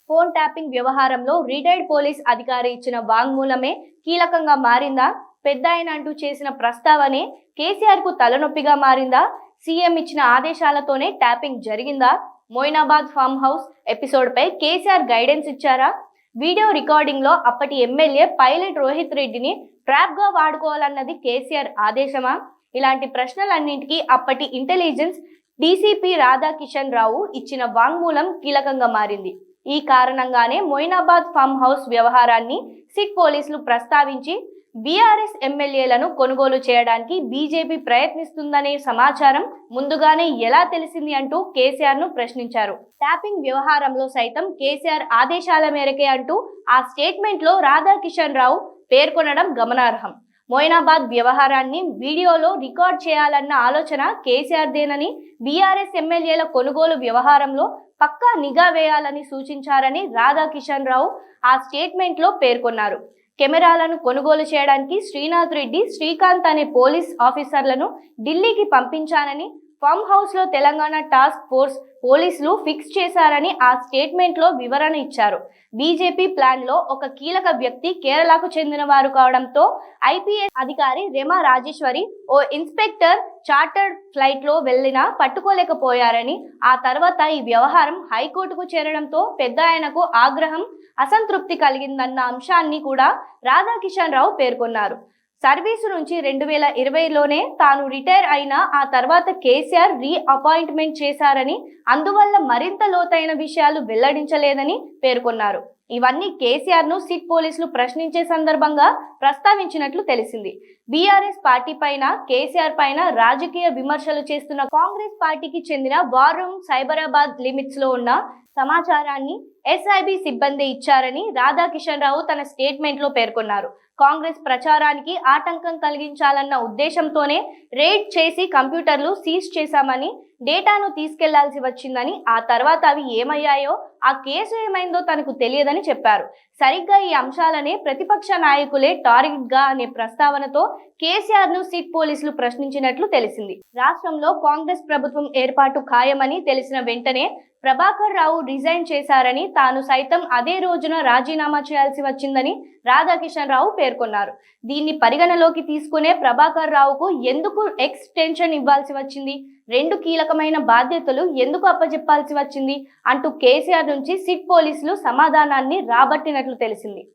Phone tapping వ్యవహారంలో retired police అధికారి ఇచ్చిన వాంగ్మూలమే కీలకంగా మారిందా? పెద్దాయన అంటూ చేసిన ప్రస్తావనే కేసీఆర్ కు తలనొప్పిగా మారిందా? సీఎం ఇచ్చిన ఆదేశాలతోనే ట్యాపింగ్ జరిగిందా? మొయినాబాద్ ఫామ్ హౌస్ ఎపిసోడ్ పై కేసీఆర్ గైడెన్స్ ఇచ్చారా? వీడియో రికార్డింగ్ లో అప్పటి ఎమ్మెల్యే పైలట్ రోహిత్ రెడ్డిని ట్రాప్ గా వాడుకోవాలన్నది కేసీఆర్ ఆదేశమా? ఇలాంటి ప్రశ్నలన్నింటికీ అప్పటి ఇంటెలిజెన్స్ డీసీపీ రాధాకిషన్ రావు ఇచ్చిన వాంగ్మూలం కీలకంగా మారింది. ఈ కారణంగానే మొయినాబాద్ ఫామ్ హౌస్ వ్యవహారాన్ని సిట్ పోలీసులు ప్రస్తావించి బీఆర్ఎస్ ఎమ్మెల్యేలను కొనుగోలు చేయడానికి బీజేపీ ప్రయత్నిస్తుందనే సమాచారం ముందుగానే ఎలా తెలిసింది అంటూ కేసీఆర్ ను ప్రశ్నించారు. ట్యాపింగ్ వ్యవహారంలో సైతం కేసీఆర్ ఆదేశాల మేరకే అంటూ ఆ స్టేట్మెంట్ లో రాధాకిషన్ రావు పేర్కొనడం గమనార్హం. మొయినాబాద్ వ్యవహారాన్ని వీడియోలో రికార్డ్ చేయాలన్న ఆలోచన కేసీఆర్దేనని, బీఆర్ఎస్ ఎమ్మెల్యేల కొనుగోలు వ్యవహారంలో పక్కా నిఘా వేయాలని సూచించారని రాధాకిషన్ రావు ఆ స్టేట్మెంట్ లో పేర్కొన్నారు. కెమెరాలను కొనుగోలు చేయడానికి శ్రీనాథ్ రెడ్డి, శ్రీకాంత్ అనే పోలీస్ ఆఫీసర్లను ఢిల్లీకి పంపించానని, ఫామ్ హౌస్ లో తెలంగాణ టాస్క్ ఫోర్స్ పోలీసులు ఫిక్స్ చేశారని ఆ స్టేట్మెంట్ లో వివరణ ఇచ్చారు. బీజేపీ ప్లాన్ లో ఒక కీలక వ్యక్తి కేరళకు చెందిన వారు కావడంతో ఐపీఎస్ అధికారి రెమా రాజేశ్వరి ఓ ఇన్స్పెక్టర్ చార్టర్డ్ ఫ్లైట్ లో వెళ్లినా పట్టుకోలేకపోయారని, ఆ తర్వాత ఈ వ్యవహారం హైకోర్టుకు చేరడంతో పెద్దాయనకు ఆగ్రహం, అసంతృప్తి కలిగిందన్న అంశాన్ని కూడా రాధాకిషన్ రావు పేర్కొన్నారు. సర్వీసు నుంచి 2020లోనే తాను రిటైర్ అయినా ఆ తర్వాత కేసీఆర్ రీ అపాయింట్మెంట్ చేశారని, అందువల్ల మరింత లోతైన విషయాలు వెల్లడించలేదని పేర్కొన్నారు. ఇవన్నీ కేసీఆర్ ను సిట్ పోలీసులు ప్రశ్నించే సందర్భంగా ప్రస్తావించినట్లు తెలిసింది. బీఆర్ఎస్ పార్టీ పైన, కేసీఆర్ పైన రాజకీయ విమర్శలు చేస్తున్న కాంగ్రెస్ పార్టీకి చెందిన వార్ రూమ్ సైబరాబాద్ లిమిట్స్ లో ఉన్న సమాచారాన్ని ఎస్ఐబి సిబ్బంది ఇచ్చారని రాధాకిషన్ రావు తన స్టేట్మెంట్ లో పేర్కొన్నారు. కాంగ్రెస్ ప్రచారానికి ఆటంకం కలిగించాలన్న ఉద్దేశంతోనే రేడ్ చేసి కంప్యూటర్లు సీజ్ చేశామని, డేటాను తీసుకెళ్లాల్సి వచ్చిందని, ఆ తర్వాత అవి ఏమయ్యాయో, ఆ కేసు ఏమైందో తనకు తెలియదని చెప్పారు. సరిగ్గా ఈ అంశాలనే ప్రతిపక్ష నాయకులే టార్గెట్ గా అనే ప్రస్తావనతో కేసీఆర్ ను సిట్ పోలీసులు ప్రశ్నించినట్లు తెలిసింది. రాష్ట్రంలో కాంగ్రెస్ ప్రభుత్వం ఏర్పాటు ఖాయమని తెలిసిన వెంటనే ప్రభాకర్ రావు రిజైన్ చేశారని, తాను సైతం అదే రోజున రాజీనామా చేయాల్సి వచ్చిందని రాధాకిషన్ రావు పేర్కొన్నారు. దీన్ని పరిగణలోకి తీసుకునే ప్రభాకర్ రావుకు ఎందుకు ఎక్స్టెన్షన్ ఇవ్వాల్సి వచ్చింది, 2 కీలకమైన బాధ్యతలు ఎందుకు అప్పచెప్పాల్సి వచ్చింది అంటూ కేసీఆర్ నుంచి సిట్ పోలీసులు సమాధానాన్ని రాబట్టినట్లు తెలిసింది.